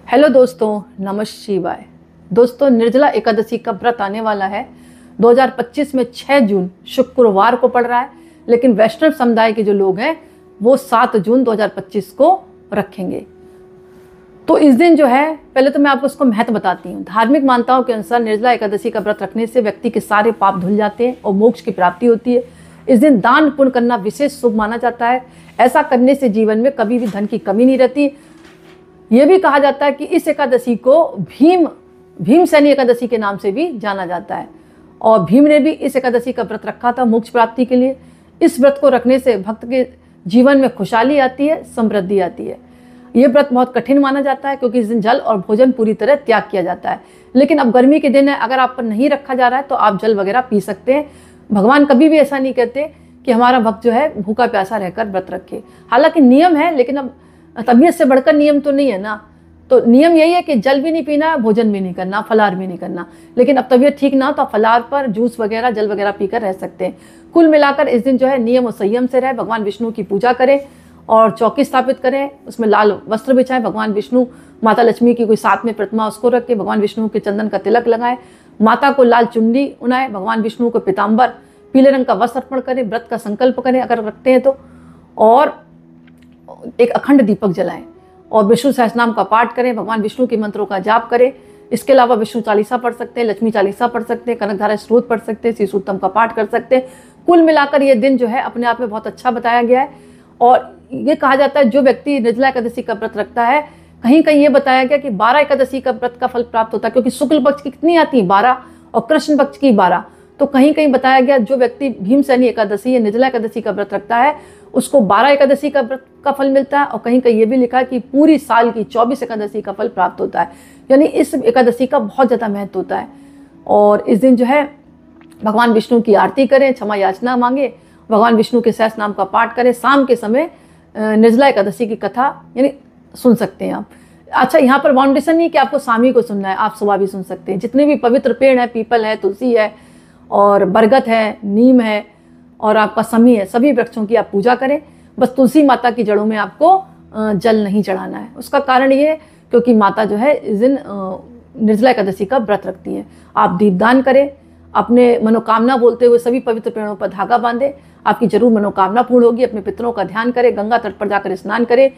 Hello दोस्तों, नमः शिवाय। दोस्तों, निर्जला एकादशी का व्रत आने वाला है 2025 में 6 जून शुक्रवार को पड़ रहा है, लेकिन वैष्णव समुदाय के जो लोग हैं वो 7 जून 2025 को रखेंगे। तो इस दिन जो है, पहले तो मैं आपको उसको महत्व बताती हूँ। धार्मिक मान्यताओं के अनुसार निर्जला एकादशी का व्रत रखने से व्यक्ति के सारे पाप धुल जाते हैं और मोक्ष की प्राप्ति होती है। इस दिन दान पुण्य करना विशेष शुभ माना जाता है। ऐसा करने से जीवन में कभी भी धन की कमी नहीं रहती। ये भी कहा जाता है कि इस एकादशी को भीमसेनी एकादशी के नाम से भी जाना जाता है और भीम ने भी इस एकादशी का व्रत रखा था मोक्ष प्राप्ति के लिए। इस व्रत को रखने से भक्त के जीवन में खुशहाली आती है, समृद्धि आती है। ये व्रत बहुत कठिन माना जाता है क्योंकि इस दिन जल और भोजन पूरी तरह त्याग किया जाता है। लेकिन अब गर्मी के दिन है, अगर आप पर नहीं रखा जा रहा है तो आप जल वगैरह पी सकते हैं। भगवान कभी भी ऐसा नहीं कहते कि हमारा भक्त जो है भूखा प्यासा रहकर व्रत रखे। हालांकि नियम है, लेकिन अब तबीयत से बढ़कर नियम तो नहीं है ना। तो नियम यही है कि जल भी नहीं पीना, भोजन भी नहीं करना, फलाहार भी नहीं करना। लेकिन अब तबीयत ठीक ना हो तो आप फलाहार पर जूस वगैरह, जल वगैरह पीकर रह सकते हैं। कुल मिलाकर इस दिन जो है नियम और संयम से रहे, भगवान विष्णु की पूजा करें और चौकी स्थापित करें, उसमें लाल वस्त्र बिछाएं, भगवान विष्णु माता लक्ष्मी की कोई साथ में प्रतिमा उसको रख के भगवान विष्णु के चंदन का तिलक लगाएं, माता को लाल चुन्नी उनाएं, भगवान विष्णु को पीताम्बर पीले रंग का वस्त्र अर्पण करें, व्रत का संकल्प करें अगर रखते हैं तो, और एक अखंड दीपक जलाएं और विष्णु सहस्रनाम का पाठ करें, भगवान विष्णु के मंत्रों का जाप करें। इसके अलावा विष्णु चालीसा पढ़ सकते हैं, लक्ष्मी चालीसा पढ़ सकते हैं, कनकधारा स्रोत पढ़ सकते हैं, श्री सूक्तम का पाठ कर सकते हैं। कुल मिलाकर ये दिन जो है अपने आप में बहुत अच्छा बताया गया है। और ये कहा जाता है जो व्यक्ति निर्जला एकादशी का व्रत रखता है, कहीं कहीं ये बताया गया कि 12 एकादशी का व्रत का फल प्राप्त होता है, क्योंकि शुक्ल पक्ष की कितनी आती है 12 और कृष्ण पक्ष की 12। तो कहीं कहीं बताया गया जो व्यक्ति भीमसेनी एकादशी या निर्जला एकादशी का व्रत रखता है उसको 12 एकादशी का व्रत का फल मिलता है। और कहीं कहीं ये भी लिखा है कि पूरी साल की 24 एकादशी का फल प्राप्त होता है। यानी इस एकादशी का बहुत ज़्यादा महत्व होता है। और इस दिन जो है भगवान विष्णु की आरती करें, क्षमा याचना मांगे, भगवान विष्णु के सहस्र नाम का पाठ करें। शाम के समय निर्जला एकादशी की कथा यानी सुन सकते हैं आप। अच्छा, यहाँ पर बाउंडेशन नहीं कि आपको शामी को सुनना है, आप सुबह भी सुन सकते हैं। जितने भी पवित्र पेड़ हैं, पीपल है, तुलसी है और बरगद है, नीम है और आपका समी है, सभी वृक्षों की आप पूजा करें। बस तुलसी माता की जड़ों में आपको जल नहीं चढ़ाना है। उसका कारण ये क्योंकि माता जो है इस दिन निर्जला एकादशी का व्रत रखती है। आप दीपदान करें, अपने मनोकामना बोलते हुए सभी पवित्र पेड़ों पर धागा बांधे, आपकी जरूर मनोकामना पूर्ण होगी। अपने पितरों का ध्यान करें, गंगा तट पर जाकर स्नान करें,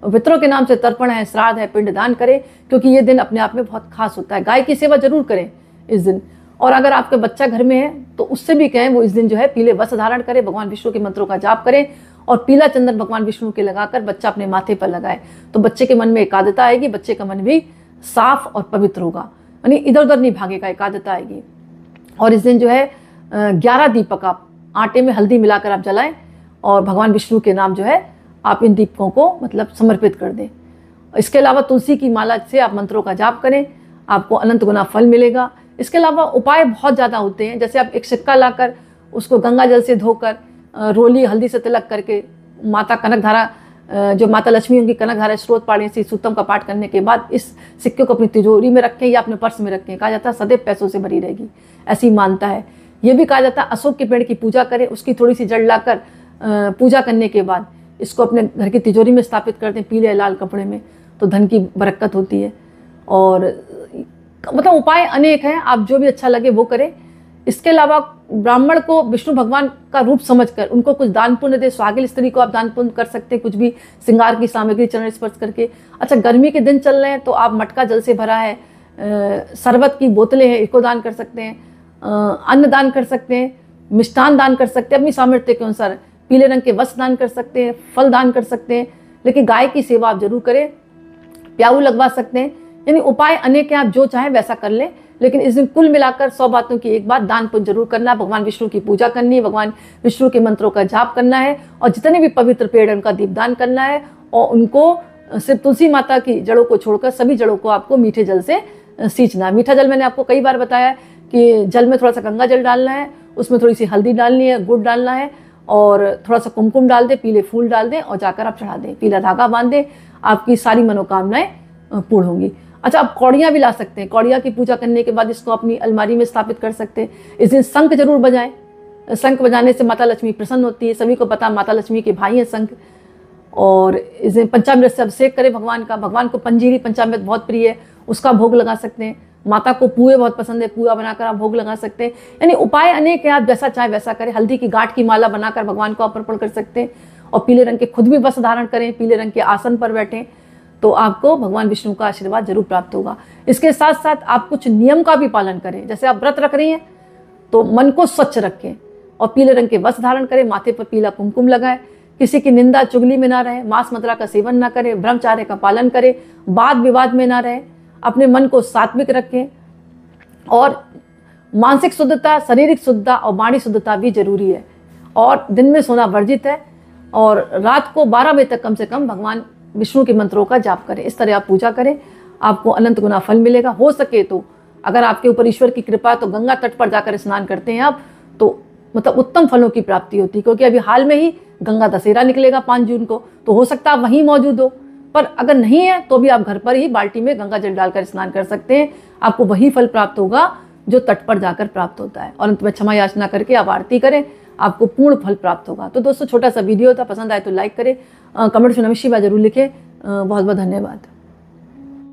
पितरों के नाम से तर्पण है, श्राद्ध है, पिंडदान करें, क्योंकि ये दिन अपने आप में बहुत खास होता है। गाय की सेवा जरूर करें इस दिन। और अगर आपका बच्चा घर में है तो उससे भी कहें वो इस दिन जो है पीले वस्त्र धारण करे, भगवान विष्णु के मंत्रों का जाप करें और पीला चंदन भगवान विष्णु के लगाकर बच्चा अपने माथे पर लगाए तो बच्चे के मन में एकाग्रता आएगी, बच्चे का मन भी साफ और पवित्र होगा, यानी इधर उधर नहीं भागेगा, एकाग्रता आएगी। और इस दिन जो है 11 दीपक आप आटे में हल्दी मिलाकर आप जलाएं और भगवान विष्णु के नाम जो है आप इन दीपकों को मतलब समर्पित कर दें। इसके अलावा तुलसी की माला से आप मंत्रों का जाप करें, आपको अनंत गुना फल मिलेगा। इसके अलावा उपाय बहुत ज़्यादा होते हैं, जैसे आप एक सिक्का लाकर उसको गंगा जल से धोकर रोली हल्दी से तिलक करके माता कनकधारा जो माता लक्ष्मी उनकी कनकधारा स्रोत पाठें, श्री सूक्तम का पाठ करने के बाद इस सिक्के को अपनी तिजोरी में रखें या अपने पर्स में रखें। कहा जाता है सदैव पैसों से भरी रहेगी, ऐसी मानता है। ये भी कहा जाता है अशोक के पेड़ की पूजा करें, उसकी थोड़ी सी जड़ लाकर पूजा करने के बाद इसको अपने घर की तिजोरी में स्थापित कर दें पीले लाल कपड़े में, तो धन की बरकत होती है। और मतलब उपाय अनेक हैं, आप जो भी अच्छा लगे वो करें। इसके अलावा ब्राह्मण को विष्णु भगवान का रूप समझकर उनको कुछ दान पुण्य दे। सुहागिन स्त्री को आप दान पुण्य कर सकते हैं, कुछ भी श्रृंगार की सामग्री चरण स्पर्श करके। अच्छा, गर्मी के दिन चल रहे हैं तो आप मटका जल से भरा है, शरबत की बोतलें हैं, इसको दान कर सकते हैं, अन्न दान कर सकते हैं, मिष्ठान दान कर सकते हैं अपनी सामर्थ्य के अनुसार, पीले रंग के वस्त्र दान कर सकते हैं, फल दान कर सकते हैं। लेकिन गाय की सेवा आप जरूर करें, प्याऊ लगवा सकते हैं। यानी उपाय अनेक हैं, आप जो चाहें वैसा कर लें। लेकिन इस दिन कुल मिलाकर 100 बातों की एक बात, दान पुण्य जरूर करना है, भगवान विष्णु की पूजा करनी है, भगवान विष्णु के मंत्रों का जाप करना है और जितने भी पवित्र पेड़ हैं उनका दीपदान करना है। और उनको सिर्फ तुलसी माता की जड़ों को छोड़कर सभी जड़ों को आपको मीठे जल से सींचना है। मीठा जल मैंने आपको कई बार बताया कि जल में थोड़ा सा गंगा जल डालना है, उसमें थोड़ी सी हल्दी डालनी है, गुड़ डालना है और थोड़ा सा कुमकुम डाल दें, पीले फूल डाल दें और जाकर आप चढ़ा दें, पीला धागा बांध दें, आपकी सारी मनोकामनाएं पूर्ण होंगी। अच्छा, आप कौड़ियाँ भी ला सकते हैं, कौड़िया की पूजा करने के बाद इसको अपनी अलमारी में स्थापित कर सकते हैं। इस दिन शंख जरूर बजाएं, शंख बजाने से माता लक्ष्मी प्रसन्न होती है। सभी को पता माता लक्ष्मी के भाई हैं शंख। और इसे पंचामृत से अभिषेक करें भगवान का। भगवान को पंजीरी पंचामृत बहुत प्रिय है, उसका भोग लगा सकते हैं। माता को पुए बहुत पसंद है, पुआ बनाकर आप भोग लगा सकते हैं। यानी उपाय अनेक है, आप जैसा चाहे वैसा करें। हल्दी की गांठ की माला बनाकर भगवान को अर्पण कर सकते हैं। और पीले रंग के खुद भी वस्त्र धारण करें, पीले रंग के आसन पर बैठें, तो आपको भगवान विष्णु का आशीर्वाद जरूर प्राप्त होगा। इसके साथ साथ आप कुछ नियम का भी पालन करें। जैसे आप व्रत रख रही हैं तो मन को स्वच्छ रखें और पीले रंग के वस्त्र धारण करें, माथे पर पीला कुमकुम लगाएं, किसी की निंदा चुगली में ना रहें, मांस मदिरा का सेवन ना करें, ब्रह्मचार्य का पालन करें, वाद विवाद में ना रहें, अपने मन को सात्विक रखें। और मानसिक शुद्धता, शारीरिक शुद्धता और वाणी शुद्धता भी जरूरी है। और दिन में सोना वर्जित है और रात को 12 बजे तक कम से कम भगवान विष्णु के मंत्रों का जाप करें। इस तरह आप पूजा करें, आपको अनंत गुना फल मिलेगा। हो सके तो अगर आपके ऊपर ईश्वर की कृपा है तो गंगा तट पर जाकर स्नान करते हैं आप, तो मतलब उत्तम फलों की प्राप्ति होती है। क्योंकि अभी हाल में ही गंगा दशहरा निकलेगा 5 जून को, तो हो सकता है आप वहीं मौजूद हो। पर अगर नहीं है तो भी आप घर पर ही बाल्टी में गंगा जल डालकर स्नान कर सकते हैं। आपको वही फल प्राप्त होगा जो तट पर जाकर प्राप्त होता है। और अंत में क्षमा याचना करके आप आरती करें, आपको पूर्ण फल प्राप्त होगा। तो दोस्तों, छोटा सा वीडियो था, पसंद आए तो लाइक करें, कमेंट में नमः शिवाय जरूर लिखें। बहुत बहुत धन्यवाद।